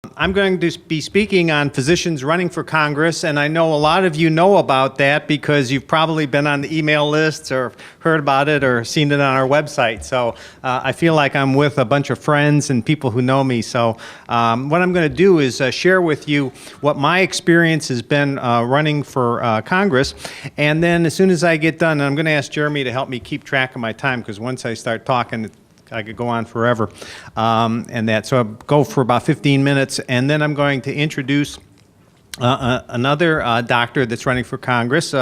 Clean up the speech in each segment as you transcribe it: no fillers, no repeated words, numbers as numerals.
I'm going to be speaking on physicians running for Congress, and I know a lot of you know about that because you've probably been on the email lists or heard about it or seen it on our website. So I feel like I'm with a bunch of friends and people who know me. So what I'm going to do is share with you what my experience has been running for Congress, and then as soon as I get done, I'm going to ask Jeremy to help me keep track of my time, because once I start talking, I could go on forever, so I'll go for about 15 minutes, and then I'm going to introduce another doctor that's running for Congress,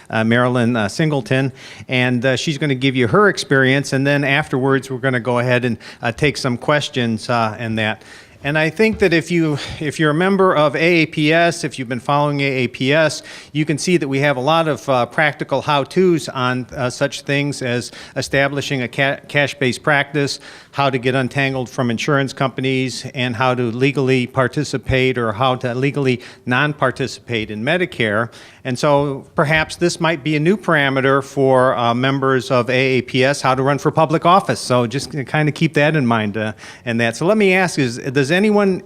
Marilyn Singleton, and she's going to give you her experience, and then afterwards we're going to go ahead and take some questions and that. And I think that if you're a member of AAPS, if you've been following AAPS, you can see that we have a lot of practical how-tos on such things as establishing a cash-based practice, how to get untangled from insurance companies, and how to legally participate or how to legally non-participate in Medicare. And so perhaps this might be a new parameter for members of AAPS, how to run for public office. So just kind of keep that in mind and that. So let me ask, is anyone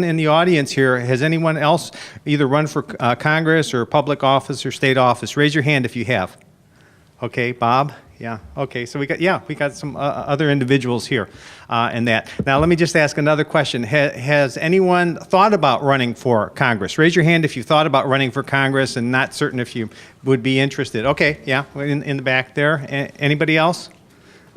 in the audience here, has anyone else either run for Congress or public office or state office? Raise your hand if you have. Okay, Bob? Yeah, okay, so we got some other individuals here in that. Now let me just ask another question. Has anyone thought about running for Congress? Raise your hand if you thought about running for Congress and not certain if you would be interested. Okay, yeah, in the back there. Anybody else?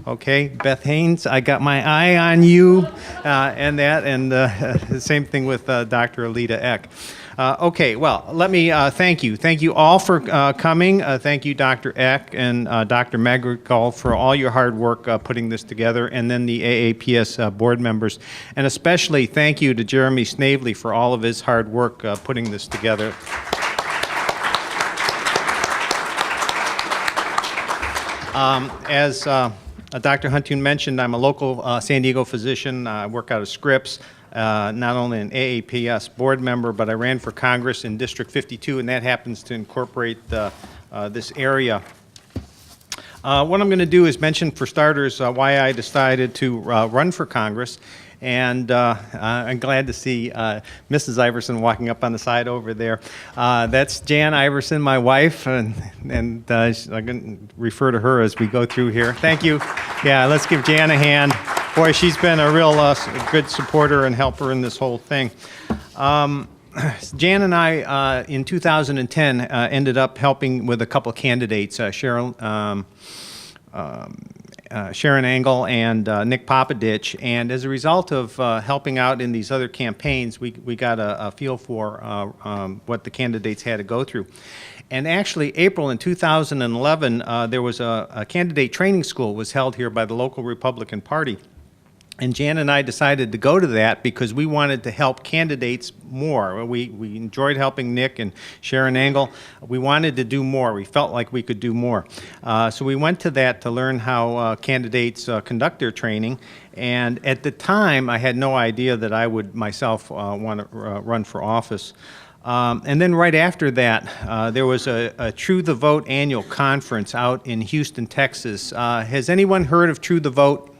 Okay, Beth Haynes, I got my eye on you, and the same thing with Dr. Alita Eck. Okay, well, let me thank you. Thank you all for coming. Thank you, Dr. Eck and Dr. Magrigal, for all your hard work putting this together, and then the AAPS board members. And especially thank you to Jeremy Snavely for all of his hard work putting this together. As Dr. Huntoon mentioned, I'm a local San Diego physician. I work out of Scripps. Not only an AAPS board member, but I ran for Congress in District 52, and that happens to incorporate this area. What I'm going to do is mention, for starters, why I decided to run for Congress. And I'm glad to see Mrs. Iverson walking up on the side over there. That's Jan Iverson, my wife, and I'm going to refer to her as we go through here. Thank you. Yeah, let's give Jan a hand. Boy, she's been a real good supporter and helper in this whole thing. Jan and I, in 2010, ended up helping with a couple of candidates, Sharon Angle and Nick Popadich, and as a result of helping out in these other campaigns, we got a feel for what the candidates had to go through. And actually, April in 2011, there was a candidate training school was held here by the local Republican Party. And Jan and I decided to go to that because we wanted to help candidates more. We enjoyed helping Nick and Sharon Angle. We wanted to do more. We felt like we could do more. So we went to that to learn how candidates conduct their training. And at the time, I had no idea that I would myself want to run for office. And then right after that, there was a True the Vote annual conference out in Houston, Texas. Has anyone heard of True the Vote?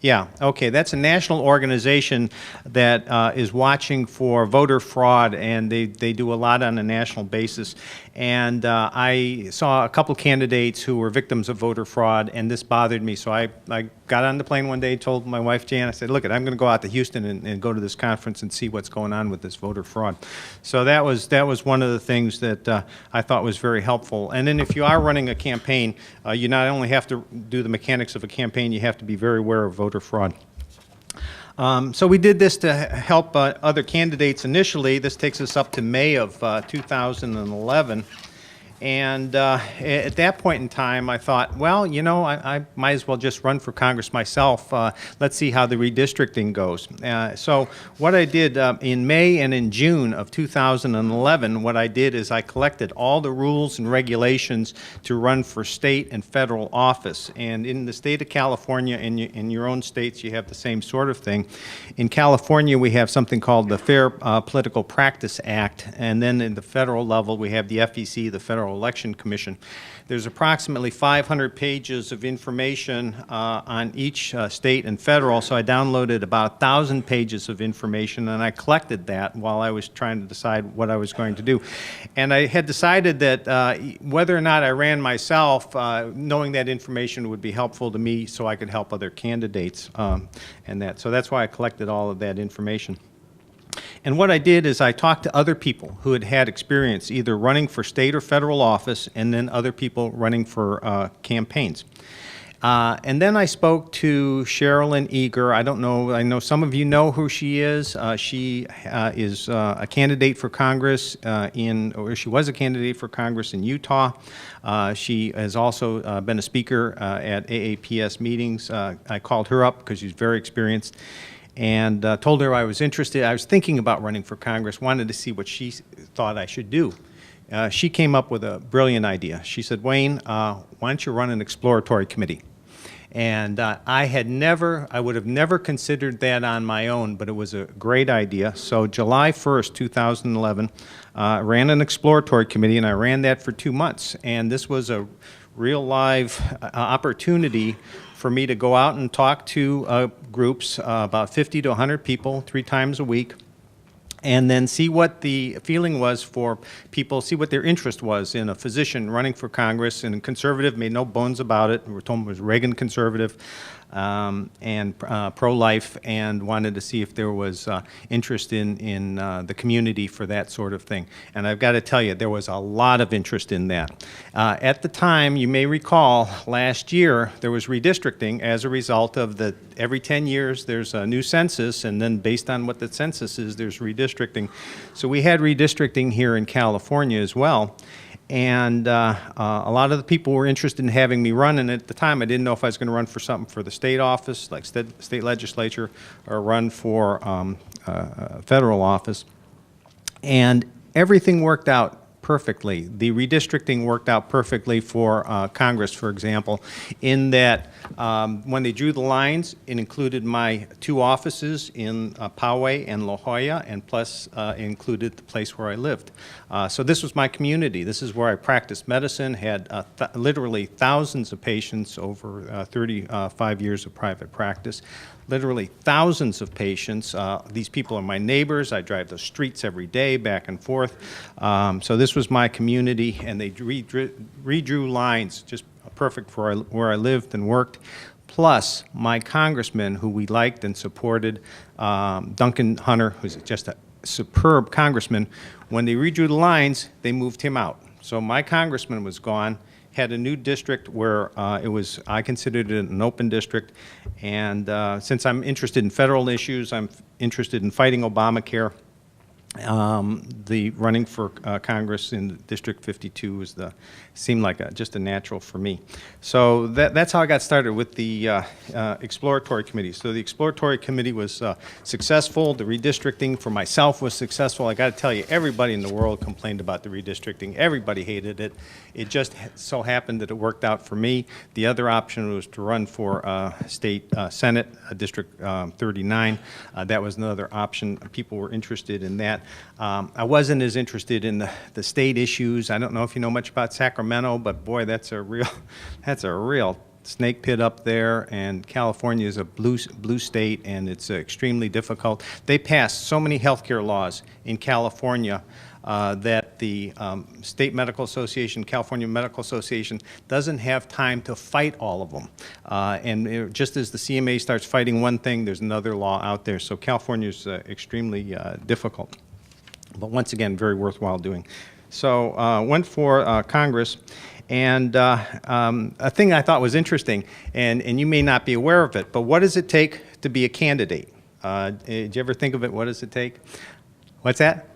Yeah, okay, that's a national organization that is watching for voter fraud, and they do a lot on a national basis. And I saw a couple candidates who were victims of voter fraud, and this bothered me. So I got on the plane one day, told my wife Jan, I said, look, I'm going to go out to Houston and go to this conference and see what's going on with this voter fraud. So that was one of the things that I thought was very helpful. And then if you are running a campaign, you not only have to do the mechanics of a campaign, you have to be very aware of voter fraud. So we did this to help other candidates initially. This takes us up to May of 2011. And at that point in time, I thought, well, you know, I might as well just run for Congress myself. Let's see how the redistricting goes. So what I did in May and in June of 2011, what I did is I collected all the rules and regulations to run for state and federal office. And in the state of California, in your own states, you have the same sort of thing. In California, we have something called the Fair Political Practice Act. And then in the federal level, we have the FEC, the Federal Federal Election Commission. There's approximately 500 pages of information on each state and federal, so I downloaded about 1,000 pages of information, and I collected that while I was trying to decide what I was going to do. And I had decided that whether or not I ran myself, knowing that information would be helpful to me so I could help other candidates and that. So that's why I collected all of that information. And what I did is I talked to other people who had had experience either running for state or federal office, and then other people running for campaigns. And then I spoke to Sherilyn Eager. I don't know, I know some of you know who she is. She is a candidate for Congress or she was a candidate for Congress in Utah. She has also been a speaker at AAPS meetings. I called her up because she's very experienced, and told her I was interested. I was thinking about running for Congress, wanted to see what she thought I should do. She came up with a brilliant idea. She said, Wayne, why don't you run an exploratory committee? And I would have never considered that on my own, but it was a great idea. So July 1st, 2011, I ran an exploratory committee, and I ran that for 2 months. And this was a real live opportunity for me to go out and talk to groups, about 50 to 100 people, 3 times a week, and then see what the feeling was for people, see what their interest was in a physician running for Congress. And conservative, made no bones about it. We were told it was Reagan conservative and pro-life, and wanted to see if there was interest in the community for that sort of thing. And I've got to tell you, there was a lot of interest in that. At the time, you may recall, last year, there was redistricting as a result of every 10 years there's a new census, and then based on what the census is, there's redistricting. So we had redistricting here in California as well. And a lot of the people were interested in having me run, and at the time I didn't know if I was going to run for something for the state office, like state legislature, or run for federal office. And everything worked out perfectly. The redistricting worked out perfectly for Congress, for example, in that when they drew the lines, it included my 2 offices in Poway and La Jolla, and plus included the place where I lived. So this was my community. This is where I practiced medicine, had literally thousands of patients over 35 years of private practice. Literally thousands of patients. These people are my neighbors. I drive the streets every day, back and forth. So this was my community, and they redrew lines just perfect for where I lived and worked. Plus, my congressman, who we liked and supported, Duncan Hunter, who's just a superb congressman, when they redrew the lines, they moved him out. So my congressman was gone, had a new district where I considered it an open district, and since I'm interested in federal issues, I'm interested in fighting Obamacare. The running for Congress in District 52 seemed like just a natural for me. So that's how I got started with the exploratory committee. So the exploratory committee was successful. The redistricting for myself was successful. I got to tell you, everybody in the world complained about the redistricting. Everybody hated it. It just so happened that it worked out for me. The other option was to run for state Senate, District 39. That was another option. People were interested in that. I wasn't as interested in the state issues. I don't know if you know much about Sacramento, but boy, that's a real snake pit up there, and California is a blue state, and it's extremely difficult. They passed so many healthcare laws in California that the State Medical Association, California Medical Association, doesn't have time to fight all of them. Just as the CMA starts fighting one thing, there's another law out there. So California is extremely difficult, but once again, very worthwhile doing. So went for Congress. And a thing I thought was interesting, and you may not be aware of it, but what does it take to be a candidate? Did you ever think of it? What does it take? What's that?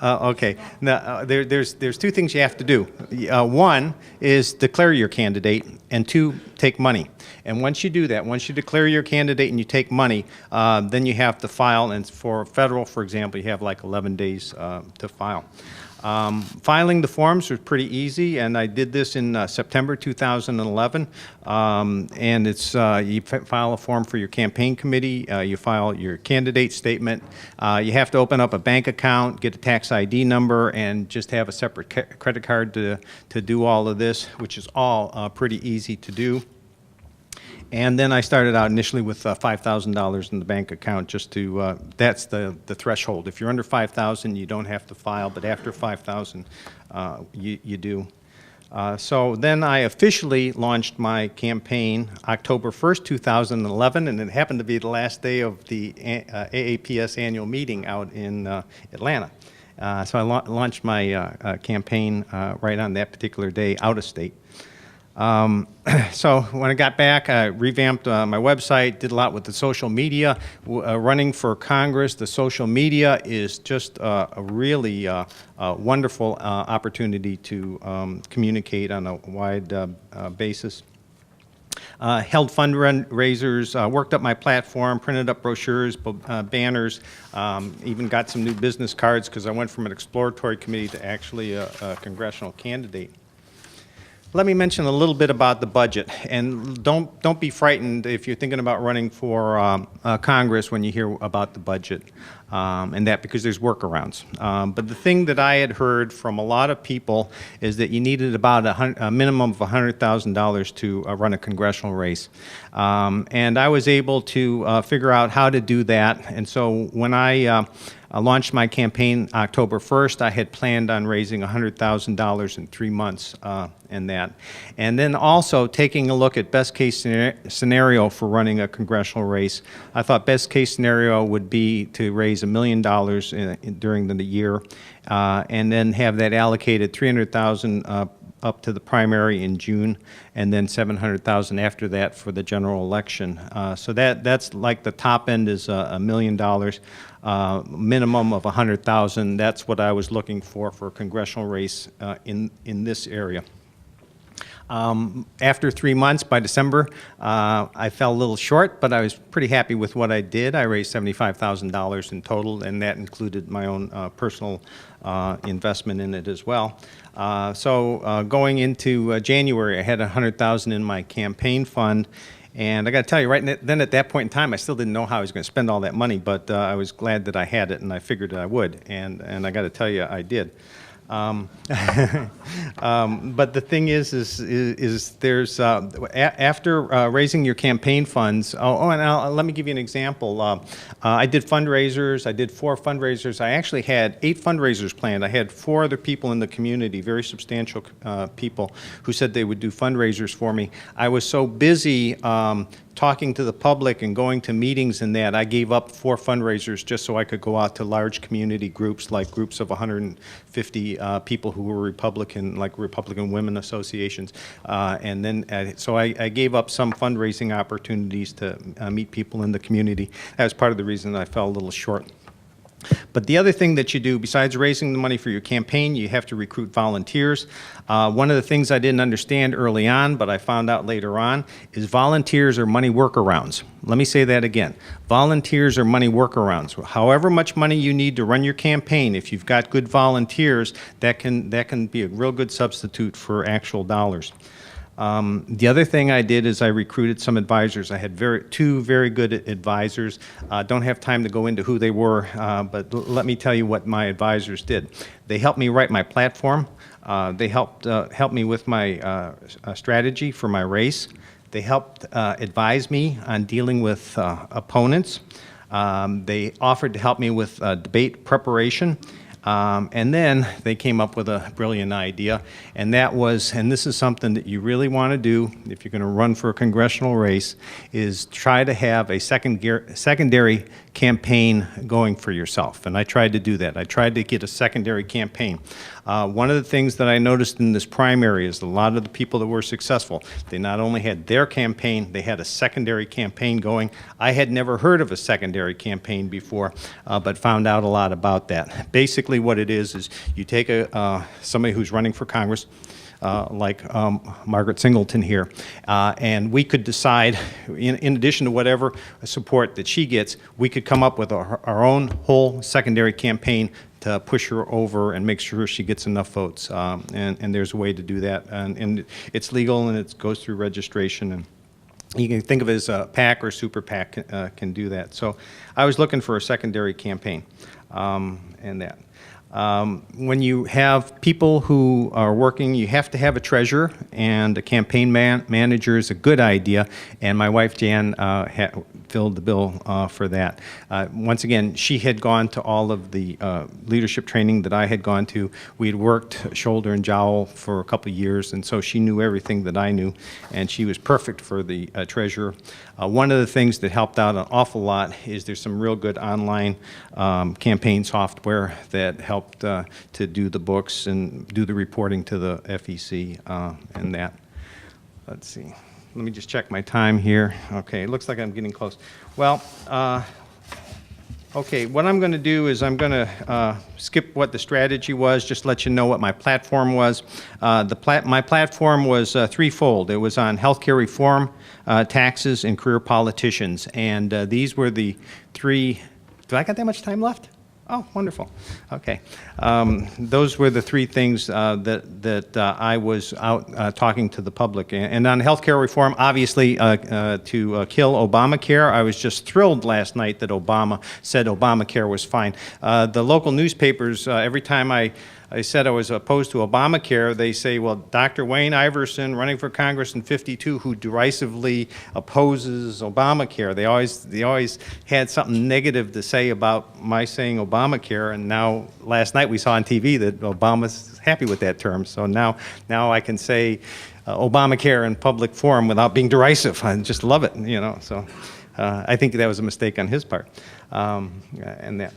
Okay. Now, there's 2 things you have to do. One is declare your candidate, and 2, take money. And once you do that, once you declare your candidate and you take money, then you have to file. And for federal, for example, you have like 11 days to file. Filing the forms was pretty easy, and I did this in September 2011. And it's you file a form for your campaign committee, you file your candidate statement, you have to open up a bank account, get a tax ID number, and just have a separate credit card to do all of this, which is all pretty easy to do. And then I started out initially with $5,000 in the bank account, just to, that's the threshold. If you're under $5,000, you don't have to file, but after $5,000, you do. So then I officially launched my campaign October 1st, 2011, and it happened to be the last day of the AAPS annual meeting out in Atlanta. So I launched my campaign right on that particular day, out of state. So when I got back, I revamped my website, did a lot with the social media. Running for Congress, the social media is just a really wonderful opportunity to communicate on a wide basis. Held fundraisers, worked up my platform, printed up brochures, banners, even got some new business cards because I went from an exploratory committee to actually a congressional candidate. Let me mention a little bit about the budget, and don't be frightened if you're thinking about running for Congress when you hear about the budget, and that because there's workarounds. But the thing that I had heard from a lot of people is that you needed about a minimum of $100,000 to run a congressional race, and I was able to figure out how to do that. And so when I launched my campaign October 1st. I had planned on raising $100,000 in 3 months in that. And then also taking a look at best case scenario for running a congressional race. I thought best case scenario would be to raise $1 million during the year and then have that allocated $300,000 up to the primary in June, and then $700,000 after that for the general election. So that's like the top end is $1 million, minimum of $100,000. That's what I was looking for a congressional race in this area. After 3 months, by December, I fell a little short, but I was pretty happy with what I did. I raised $75,000 in total, and that included my own personal investment in it as well. So going into January, I had $100,000 in my campaign fund, and I got to tell you, right then at that point in time, I still didn't know how I was going to spend all that money, but I was glad that I had it, and I figured that I would, and I got to tell you, I did. But the thing is there's after raising your campaign funds. And let me give you an example. I did fundraisers. I did 4 fundraisers. I actually had 8 fundraisers planned. I had 4 other people in the community, very substantial people, who said they would do fundraisers for me. I was so busy talking to the public and going to meetings and that, I gave up 4 fundraisers just so I could go out to large community groups, like groups of 150 people who were Republican, like Republican women associations. And then, so I gave up some fundraising opportunities to meet people in the community. That was part of the reason I fell a little short. But the other thing that you do, besides raising the money for your campaign, you have to recruit volunteers. One of the things I didn't understand early on, but I found out later on, is volunteers are money workarounds. Let me say that again. Volunteers are money workarounds. However much money you need to run your campaign, if you've got good volunteers, that can be a real good substitute for actual dollars. The other thing I did is I recruited some advisors. I had 2 very good advisors. Don't have time to go into who they were, but let me tell you what my advisors did. They helped me write my platform. They helped me with my strategy for my race. They helped advise me on dealing with opponents. They offered to help me with debate preparation. And then they came up with a brilliant idea, and that was, and this is something that you really want to do if you're going to run for a congressional race, is try to have a secondary campaign going for yourself. And I tried to do that. I tried to get a secondary campaign. One of the things that I noticed in this primary is a lot of the people that were successful, they not only had their campaign, they had a secondary campaign going. I had never heard of a secondary campaign before, but found out a lot about that. Basically what it is you take somebody who's running for Congress, like Margaret Singleton here, and we could decide, in addition to whatever support that she gets, we could come up with our own whole secondary campaign to push her over and make sure she gets enough votes. And there's a way to do that. And it's legal, and it goes through registration. And you can think of it as a PAC or super PAC can do that. So I was looking for a secondary campaign and that. When you have people who are working, you have to have a treasurer, and a campaign manager is a good idea, and my wife Jan filled the bill for that. Once again, she had gone to all of the leadership training that I had gone to. We had worked shoulder and jowl for a couple of years, and so she knew everything that I knew, and she was perfect for the treasurer. One of the things that helped out an awful lot is there's some real good online campaign software that helped to do the books and do the reporting to the FEC and that. Let's see. Let me just check my time here. Okay, it looks like I'm getting close. Well, okay, what I'm going to do is I'm going to skip what the strategy was, just let you know what my platform was. My platform was threefold. It was on healthcare reform, taxes, and career politicians. And these were the three. Do I got that much time left? Oh, wonderful. Okay. Those were the three things that I was out talking to the public. And on healthcare reform, obviously, to kill Obamacare, I was just thrilled last night that Obama said Obamacare was fine. The local newspapers, every time I said I was opposed to Obamacare, they say, well, Dr. Wayne Iverson, running for Congress in '52, who derisively opposes Obamacare. They always had something negative to say about my saying Obamacare, and now last night we saw on TV that Obama's happy with that term. So now I can say Obamacare in public forum without being derisive. I just love it, you know. So I think that was a mistake on his part, and that.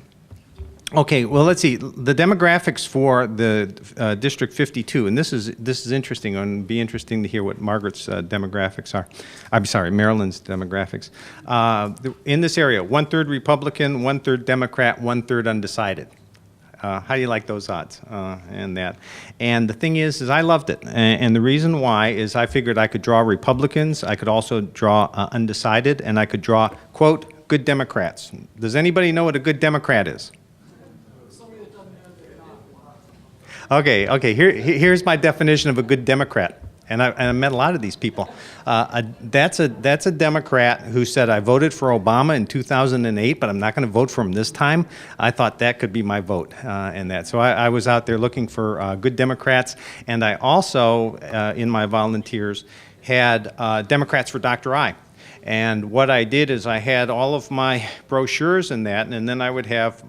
Okay, well, let's see. The demographics for the District 52, and this is interesting, and it'll be interesting to hear what Margaret's demographics are. I'm sorry, Marilyn's demographics. In this area, 1/3 Republican, 1/3 Democrat, 1/3 undecided. How do you like those odds and that? And the thing is I loved it. And the reason why is I figured I could draw Republicans, I could also draw undecided, and I could draw, quote, good Democrats. Does anybody know what a good Democrat is? Okay. Here's my definition of a good Democrat, and I met a lot of these people. That's a Democrat who said, I voted for Obama in 2008, but I'm not going to vote for him this time. I thought that could be my vote, and that. So I was out there looking for good Democrats, and I also, in my volunteers, had Democrats for Dr. I. And what I did is I had all of my brochures and that, and then I would have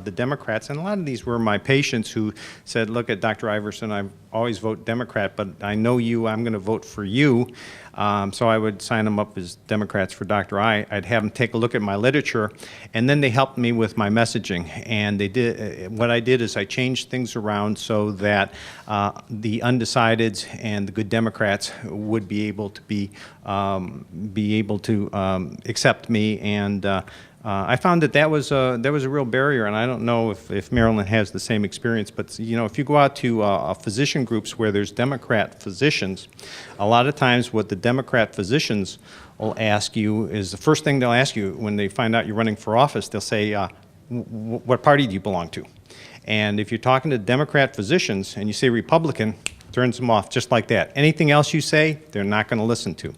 the Democrats, and a lot of these were my patients who said, look at Dr. Iverson, I always vote Democrat, but I know you, I'm going to vote for you. So I would sign them up as Democrats for Dr. I. I'd have them take a look at my literature, and then they helped me with my messaging. And they did. What I did is I changed things around so that the undecideds and the good Democrats would be able to accept me. And I found that was a real barrier, and I don't know if Marilyn has the same experience, but you know, if you go out to physician groups where there's Democrat physicians, a lot of times what the Democrat physicians will ask you is the first thing they'll ask you when they find out you're running for office. They'll say, what party do you belong to? And if you're talking to Democrat physicians and you say Republican, turns them off just like that. Anything else you say, they're not going to listen to.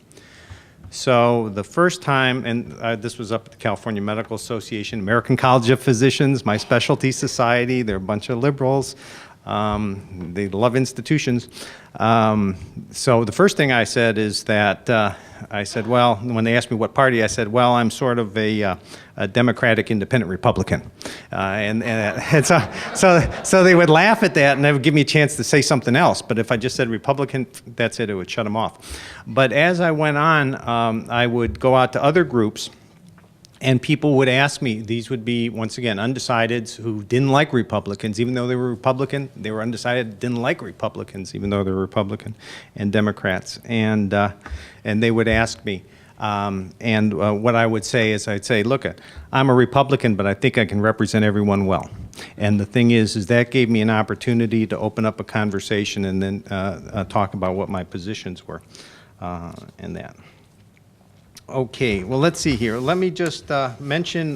So the first time, and this was up at the California Medical Association, American College of Physicians, my specialty society, they're a bunch of liberals. They love institutions. So the first thing I said is that, I said, well, when they asked me what party, I said, well, I'm sort of a Democratic Independent Republican. And so they would laugh at that, and they would give me a chance to say something else. But if I just said Republican, that's it, it would shut them off. But as I went on, I would go out to other groups, and people would ask me, these would be, once again, undecideds who didn't like Republicans, even though they were Republican. They were undecided, didn't like Republicans, even though they were Republican, and Democrats. And they would ask me, what I would say is, I'd say, look, I'm a Republican, but I think I can represent everyone well. And the thing is that gave me an opportunity to open up a conversation and then talk about what my positions were and that. Okay, well, let's see here. Let me just mention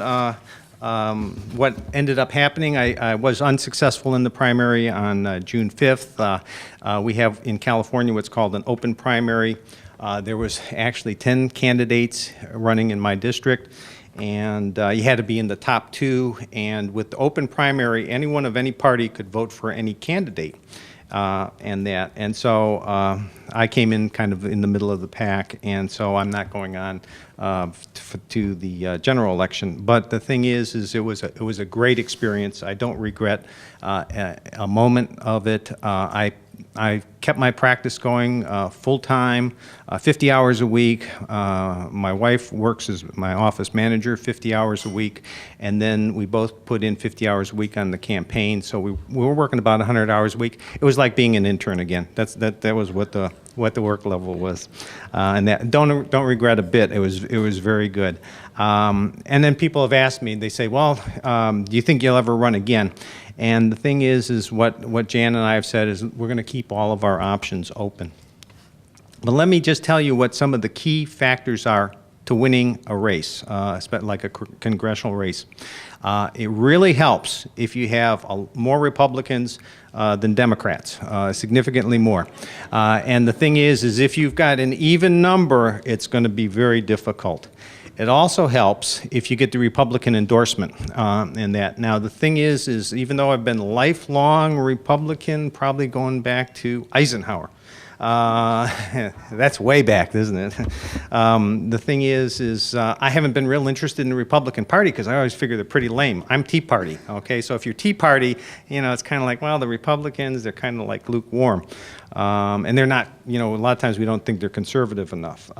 what ended up happening, I was unsuccessful in the primary on June 5th. We have in California what's called an open primary. There was actually 10 candidates running in my district, and you had to be in the top 2. And with the open primary, anyone of any party could vote for any candidate. And so I came in kind of in the middle of the pack, and so I'm not going on to the general election. But the thing is it was a great experience. I don't regret a moment of it. I kept my practice going full-time, 50 hours a week. My wife works as my office manager, 50 hours a week, and then we both put in 50 hours a week on the campaign. So we were working about 100 hours a week. It was like being an intern again. That was what the work level was, and that don't regret a bit. It was very good. And then people have asked me. They say, "Well, do you think you'll ever run again?" And the thing is what Jan and I have said is we're going to keep all of our options open. But let me just tell you what some of the key factors are to winning a race, like a congressional race. It really helps if you have more Republicans than Democrats, significantly more. And the thing is if you've got an even number, it's going to be very difficult. It also helps if you get the Republican endorsement in that. Now, the thing is even though I've been lifelong Republican, probably going back to Eisenhower, that's way back, isn't it? The thing is I haven't been real interested in the Republican Party because I always figure they're pretty lame. I'm Tea Party, okay? So if you're Tea Party, it's kind of like, well, the Republicans, they're kind of like lukewarm. And they're not, a lot of times we don't think they're conservative enough.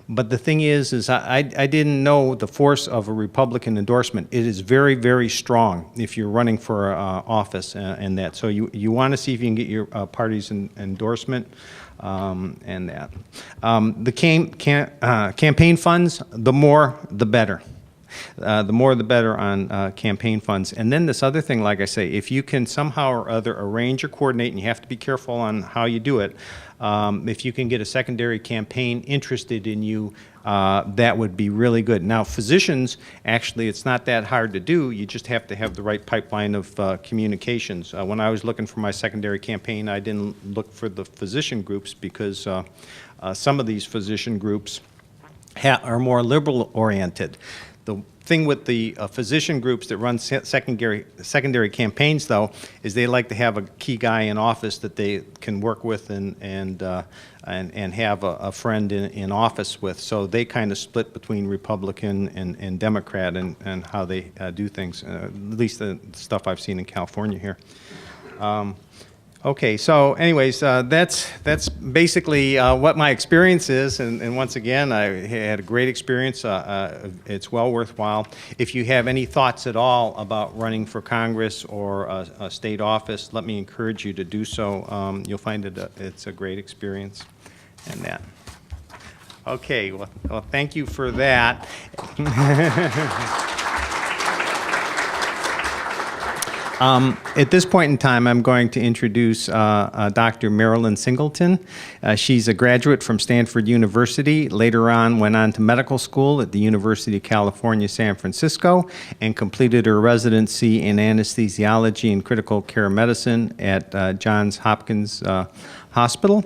But the thing is I didn't know the force of a Republican endorsement. It is very, very strong if you're running for office and that. So you want to see if you can get your party's endorsement and that. The campaign funds, the more, the better. The more the better on campaign funds. And then this other thing, like I say, if you can somehow or other arrange or coordinate, and you have to be careful on how you do it, if you can get a secondary campaign interested in you, that would be really good. Now, physicians, actually, it's not that hard to do. You just have to have the right pipeline of communications. When I was looking for my secondary campaign, I didn't look for the physician groups because some of these physician groups are more liberal-oriented. The thing with the physician groups that run secondary campaigns, though, is they like to have a key guy in office that they can work with and have a friend in office with. So they kind of split between Republican and Democrat and how they do things, at least the stuff I've seen in California here. Okay, so anyways, that's basically what my experience is, and once again, I had a great experience. It's well worthwhile. If you have any thoughts at all about running for Congress or a state office, let me encourage you to do so. You'll find it's a great experience, and that. Okay, well, thank you for that. At this point in time, I'm going to introduce Dr. Marilyn Singleton. She's a graduate from Stanford University, later on went on to medical school at the University of California, San Francisco, and completed her residency in anesthesiology and critical care medicine at Johns Hopkins Hospital.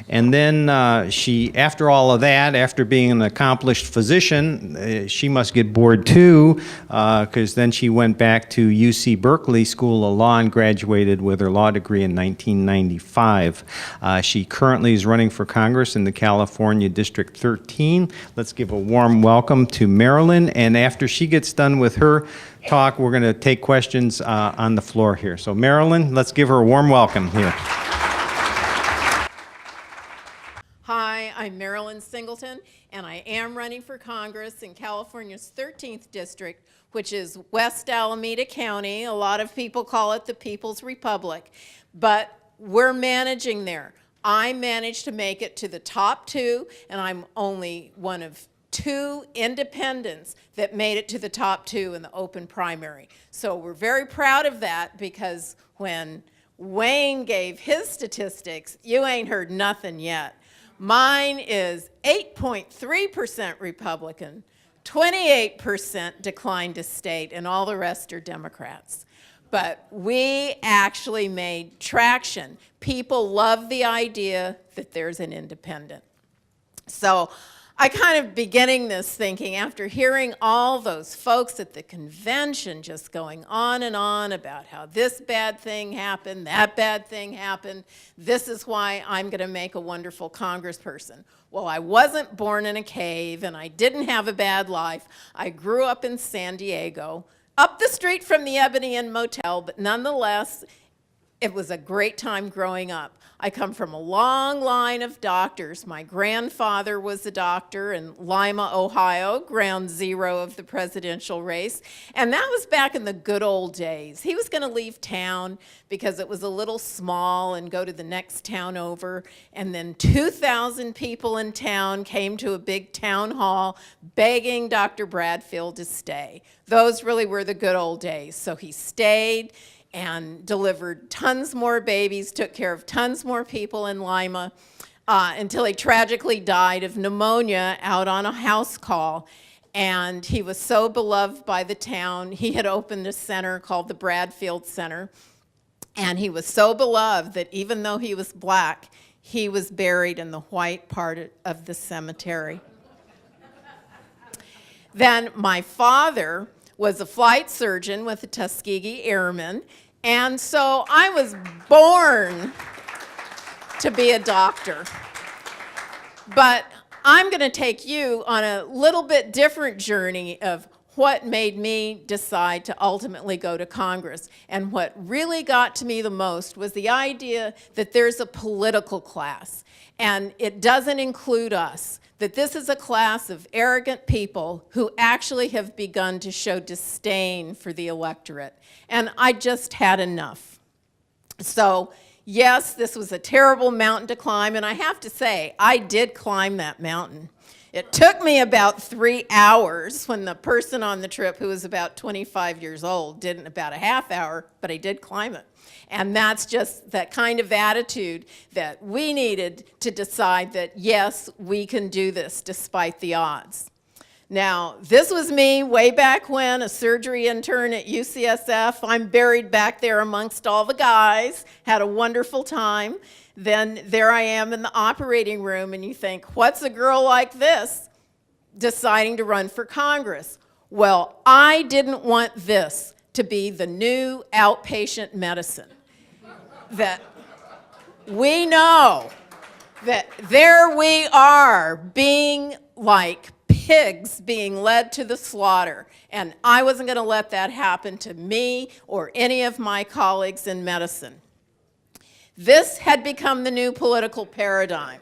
And then she, after all of that, after being an accomplished physician, she must get bored too, because then she went back to UC Berkeley School of Law and graduated with her law degree in 1995. She currently is running for Congress in the California District 13. Let's give a warm welcome to Marilyn, and after she gets done with her talk, we're going to take questions on the floor here. So Marilyn, let's give her a warm welcome here. Hi, I'm Marilyn Singleton, and I am running for Congress in California's 13th District, which is West Alameda County. A lot of people call it the People's Republic, but we're managing there. I managed to make it to the top 2, and I'm only one of 2 independents that made it to the top 2 in the open primary. So we're very proud of that, because when Wayne gave his statistics, you ain't heard nothing yet. Mine is 8.3% Republican, 28% declined to state, and all the rest are Democrats. But we actually made traction. People love the idea that there's an independent. So I kind of beginning this thinking after hearing all those folks at the convention just going on and on about how this bad thing happened, that bad thing happened, this is why I'm going to make a wonderful congressperson. Well, I wasn't born in a cave and I didn't have a bad life. I grew up in San Diego, up the street from the Ebony Inn Motel, but nonetheless, it was a great time growing up. I come from a long line of doctors. My grandfather was a doctor in Lima, Ohio, ground zero of the presidential race. And that was back in the good old days. He was going to leave town because it was a little small and go to the next town over. And then 2,000 people in town came to a big town hall begging Dr. Bradfield to stay. Those really were the good old days. So he stayed and delivered tons more babies, took care of tons more people in Lima, until he tragically died of pneumonia out on a house call. And he was so beloved by the town. He had opened a center called the Bradfield Center. And he was so beloved that even though he was black, he was buried in the white part of the cemetery. Then my father was a flight surgeon with the Tuskegee Airmen, and so I was born to be a doctor. But I'm going to take you on a little bit different journey of what made me decide to ultimately go to Congress. And what really got to me the most was the idea that there's a political class, and it doesn't include us. That this is a class of arrogant people who actually have begun to show disdain for the electorate. And I just had enough. So yes, this was a terrible mountain to climb, and I have to say, I did climb that mountain. It took me about 3 hours when the person on the trip, who was about 25 years old, did it in about a half hour, but I did climb it. And that's just that kind of attitude that we needed to decide that, yes, we can do this despite the odds. Now, this was me way back when, a surgery intern at UCSF. I'm buried back there amongst all the guys, had a wonderful time. Then there I am in the operating room, and you think, what's a girl like this deciding to run for Congress? Well, I didn't want this to be the new outpatient medicine. That we know that there we are being like pigs being led to the slaughter. And I wasn't going to let that happen to me or any of my colleagues in medicine. This had become the new political paradigm.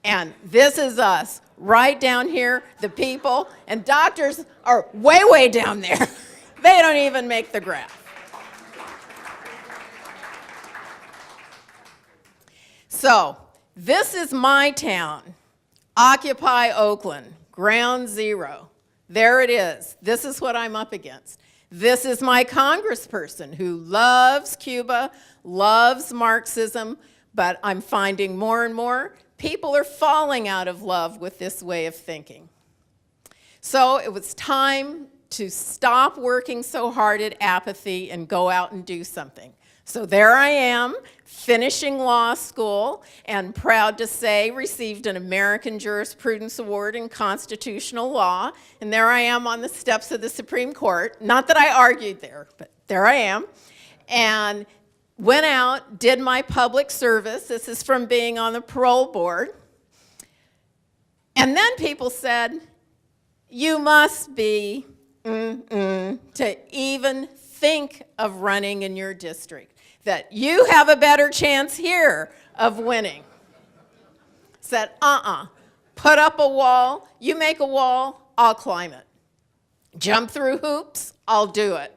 And this is us, right down here, the people, and doctors are way, way down there. They don't even make the graph. So, this is my town, Occupy Oakland, ground zero. There it is. This is what I'm up against. This is my congressperson who loves Cuba, loves Marxism, but I'm finding more and more people are falling out of love with this way of thinking. So it was time to stop working so hard at apathy and go out and do something. So there I am, finishing law school, and proud to say received an American Jurisprudence Award in Constitutional Law. And there I am on the steps of the Supreme Court. Not that I argued there, but there I am. And went out, did my public service. This is from being on the parole board. And then people said, you must be to even think of running in your district, that you have a better chance here of winning. Said, put up a wall, you make a wall, I'll climb it. Jump through hoops, I'll do it.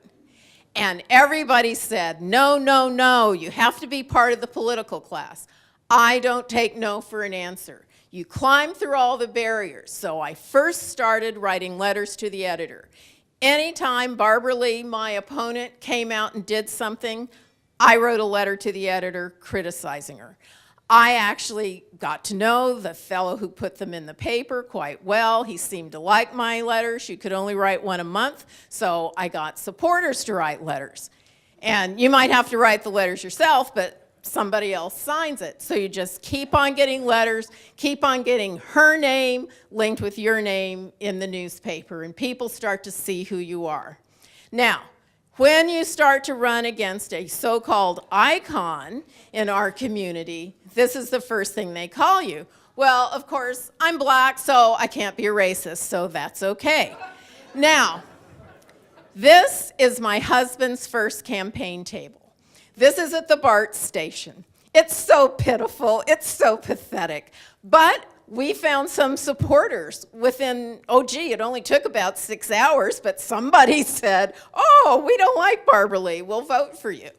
And everybody said, no, no, no, you have to be part of the political class. I don't take no for an answer. You climb through all the barriers. So I first started writing letters to the editor. Anytime Barbara Lee, my opponent, came out and did something, I wrote a letter to the editor criticizing her. I actually got to know the fellow who put them in the paper quite well. He seemed to like my letters. You could only write one a month, so I got supporters to write letters. And you might have to write the letters yourself, but somebody else signs it. So you just keep on getting letters, keep on getting her name linked with your name in the newspaper, and people start to see who you are. Now, when you start to run against a so-called icon in our community, this is the first thing they call you. Well, of course, I'm black, so I can't be a racist, so that's okay. Now, this is my husband's first campaign table. This is at the BART station. It's so pitiful, it's so pathetic, but we found some supporters within, it only took about 6 hours, but somebody said, oh, we don't like Barbara Lee, we'll vote for you.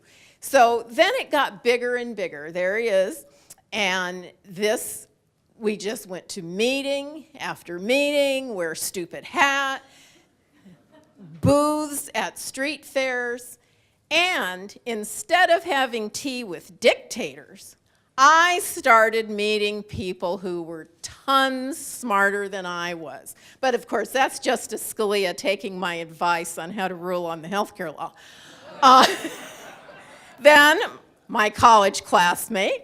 So then it got bigger and bigger. There he is. And this, we just went to meeting after meeting, wear stupid hat, booths at street fairs, and instead of having tea with dictators, I started meeting people who were tons smarter than I was. But of course, that's Justice Scalia taking my advice on how to rule on the healthcare law. Then my college classmate,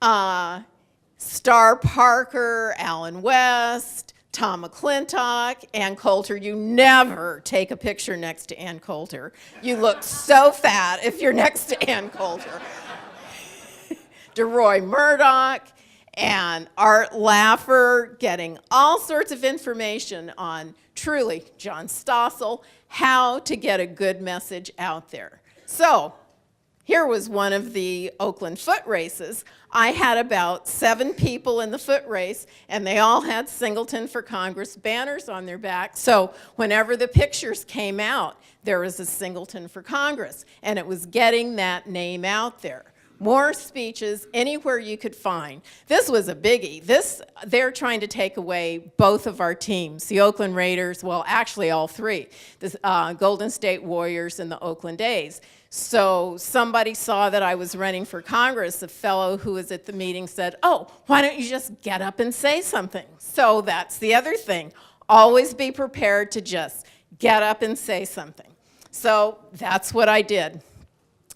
Star Parker, Alan West, Tom McClintock, Ann Coulter. You never take a picture next to Ann Coulter. You look so fat if you're next to Ann Coulter. DeRoy Murdoch and Art Laffer, getting all sorts of information on, truly, John Stossel, how to get a good message out there. So here was one of the Oakland foot races. I had about 7 people in the foot race, and they all had Singleton for Congress banners on their back. So whenever the pictures came out, there was a Singleton for Congress, and it was getting that name out there. More speeches anywhere you could find. This was a biggie. They're trying to take away both of our teams, the Oakland Raiders, well, actually all 3, the Golden State Warriors and the Oakland A's. So somebody saw that I was running for Congress. A fellow who was at the meeting said, oh, why don't you just get up and say something? So that's the other thing. Always be prepared to just get up and say something. So that's what I did.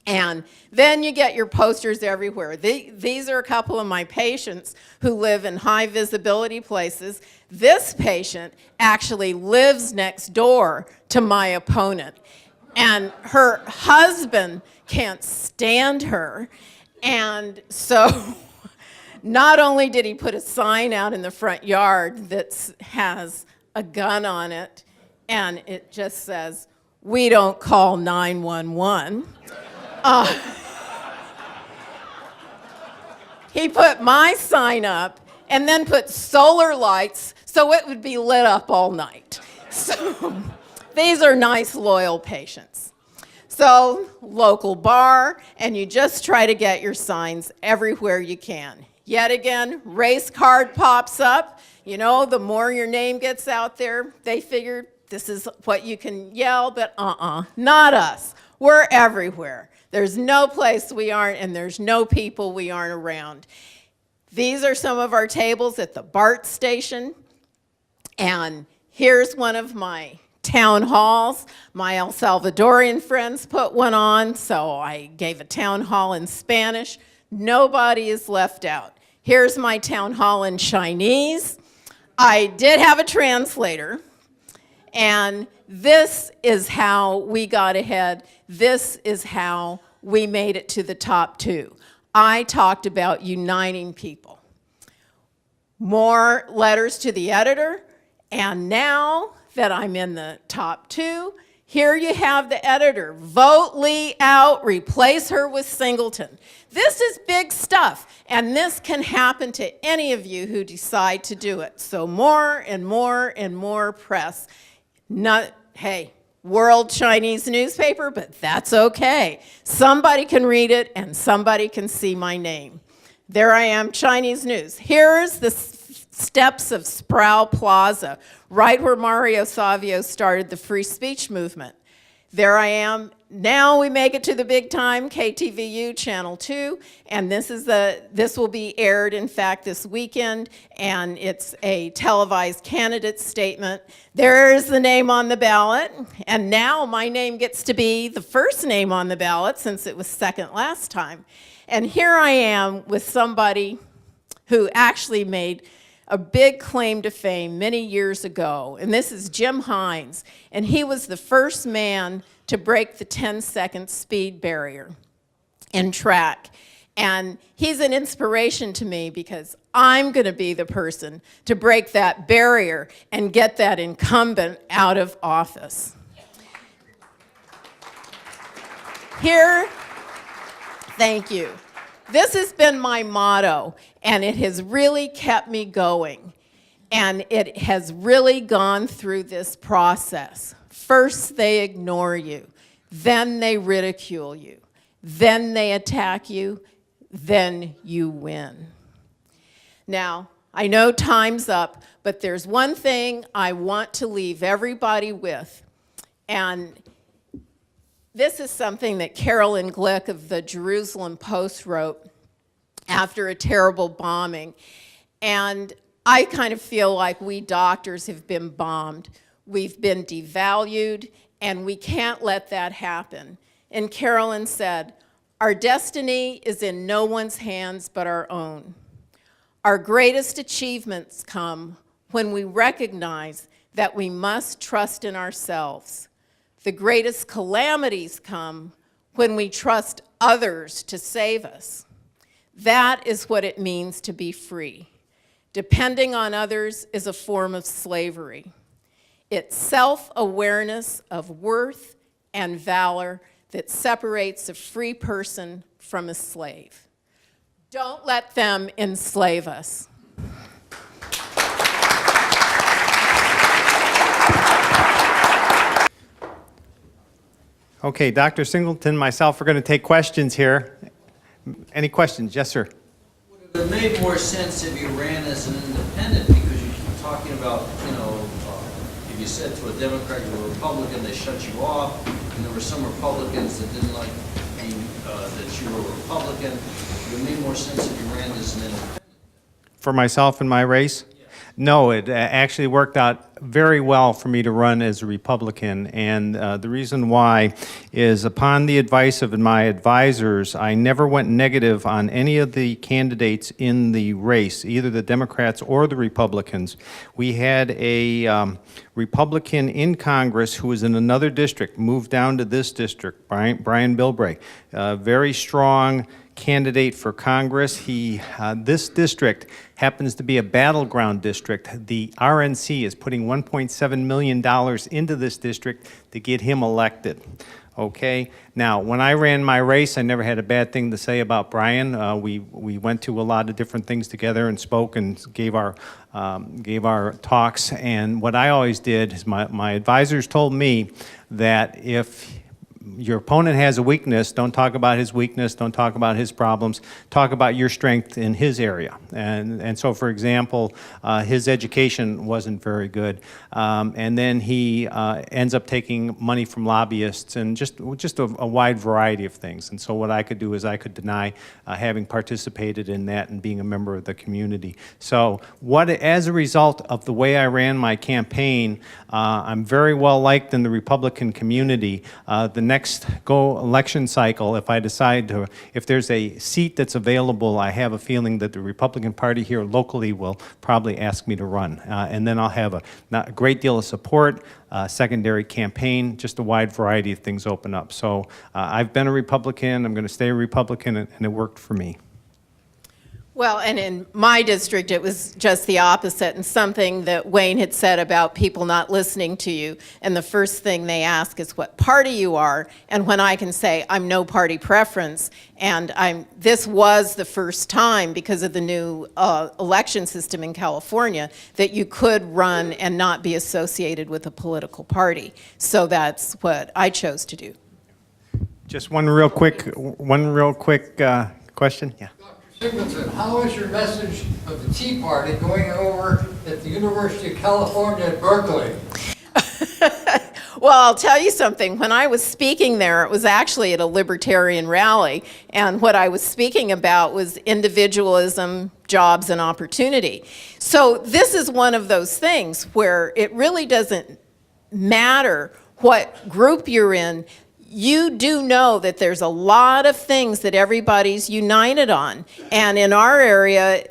And then you get your posters everywhere. These are a couple of my patients who live in high visibility places. This patient actually lives next door to my opponent. And her husband can't stand her. And so not only did he put a sign out in the front yard that has a gun on it, and it just says, "We don't call 911." He put my sign up and then put solar lights so it would be lit up all night. So these are nice, loyal patients. So local bar, and you just try to get your signs everywhere you can. Yet again, race card pops up. You know, the more your name gets out there, they figure this is what you can yell, but not us. We're everywhere. There's no place we aren't, and there's no people we aren't around. These are some of our tables at the BART station, and here's one of my town halls. My El Salvadorian friends put one on, so I gave a town hall in Spanish. Nobody is left out. Here's my town hall in Chinese. I did have a translator, and this is how we got ahead. This is how we made it to the top 2. I talked about uniting people. More letters to the editor, and now that I'm in the top 2, here you have the editor. Vote Lee out, replace her with Singleton. This is big stuff, and this can happen to any of you who decide to do it. So more and more and more press. Hey, World Chinese newspaper, but that's okay. Somebody can read it and somebody can see my name. There I am, Chinese news. Here's the steps of Sproul Plaza, right where Mario Savio started the free speech movement. There I am now we make it to the big time, KTVU Channel 2, and this will be aired, in fact, this weekend, and it's a televised candidate statement. There's the name on the ballot, and now my name gets to be the first name on the ballot since it was second last time. And here I am with somebody who actually made a big claim to fame many years ago, and this is Jim Hines, and he was the first man to break the 10-second speed barrier in track. And he's an inspiration to me because I'm going to be the person to break that barrier and get that incumbent out of office. Here, thank you. This has been my motto, and it has really kept me going. And it has really gone through this process. First, they ignore you. Then they ridicule you. Then they attack you. Then you win. Now, I know time's up, but there's one thing I want to leave everybody with. And this is something that Carolyn Glick of the Jerusalem Post wrote after a terrible bombing. And I kind of feel like we doctors have been bombed. We've been devalued, and we can't let that happen. And Carolyn said, "Our destiny is in no one's hands but our own. Our greatest achievements come when we recognize that we must trust in ourselves. The greatest calamities come when we trust others to save us. That is what it means to be free. Depending on others is a form of slavery. It's self-awareness of worth and valor that separates a free person from a slave. Don't let them enslave us." Okay, Dr. Singleton, myself, we're going to take questions here. Any questions? Yes, sir. Would it have made more sense if you ran as an independent, because you keep talking about, if you said to a Democrat or a Republican, they shut you off, and there were some Republicans that didn't like that you were a Republican. Would it make more sense if you ran as an independent? For myself and my race? No, it actually worked out very well for me to run as a Republican, and the reason why is upon the advice of my advisors, I never went negative on any of the candidates in the race, either the Democrats or the Republicans. We had a Republican in Congress who was in another district, moved down to this district, Brian Bilbray, very strong candidate for Congress. This district happens to be a battleground district. The RNC is putting $1.7 million into this district to get him elected. Okay, now when I ran my race, I never had a bad thing to say about Brian. We went to a lot of different things together and spoke and gave our talks. And what I always did is my advisors told me that if your opponent has a weakness, don't talk about his weakness, don't talk about his problems, talk about your strength in his area. And so, for example, his education wasn't very good, and then he ends up taking money from lobbyists and just a wide variety of things. And so what I could do is I could deny having participated in that and being a member of the community. So as a result of the way I ran my campaign, I'm very well liked in the Republican community. The next election cycle, if I decide if there's a seat that's available, I have a feeling that the Republican Party here locally will probably ask me to run. And then I'll have a great deal of support, secondary campaign, just a wide variety of things open up. So I've been a Republican, I'm going to stay a Republican, and it worked for me. Well, and in my district, it was just the opposite, and something that Wayne had said about people not listening to you. And the first thing they ask is what party you are. And when I can say I'm no party preference, and this was the first time because of the new election system in California that you could run and not be associated with a political party. So that's what I chose to do. Just one real quick question. Yeah. Singleton, how is your message of the Tea Party going over at the University of California at Berkeley? Well, I'll tell you something. When I was speaking there, it was actually at a libertarian rally, and what I was speaking about was individualism, jobs, and opportunity. So this is one of those things where it really doesn't matter what group you're in. You do know that there's a lot of things that everybody's united on. And in our area,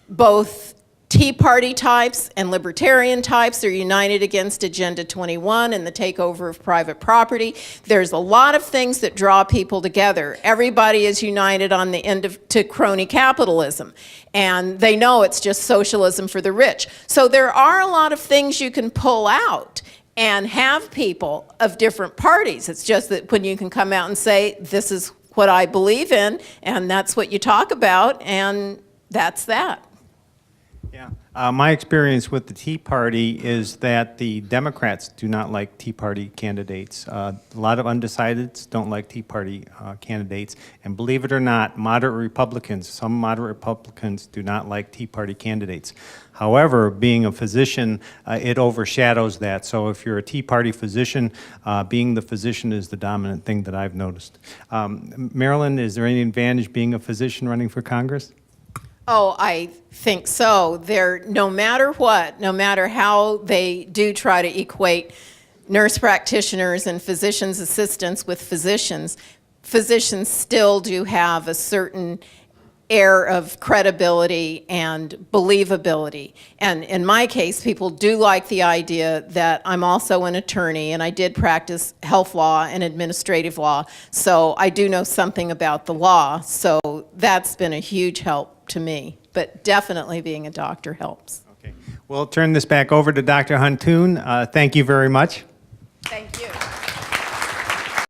both Tea Party types and libertarian types are united against Agenda 21 and the takeover of private property. There's a lot of things that draw people together. Everybody is united on the end to crony capitalism. And they know it's just socialism for the rich. So there are a lot of things you can pull out and have people of different parties. It's just that when you can come out and say, this is what I believe in, and that's what you talk about, and that's that. Yeah. My experience with the Tea Party is that the Democrats do not like Tea Party candidates. A lot of undecideds don't like Tea Party candidates. And believe it or not, moderate Republicans, some moderate Republicans do not like Tea Party candidates. However, being a physician, it overshadows that. So if you're a Tea Party physician, being the physician is the dominant thing that I've noticed. Marilyn, is there any advantage being a physician running for Congress? Oh, I think so. No matter what, no matter how they do try to equate nurse practitioners and physician's assistants with physicians, physicians still do have a certain air of credibility and believability. And in my case, people do like the idea that I'm also an attorney, and I did practice health law and administrative law, so I do know something about the law. So that's been a huge help to me, but definitely being a doctor helps. Okay. We'll turn this back over to Dr. Huntoon. Thank you very much.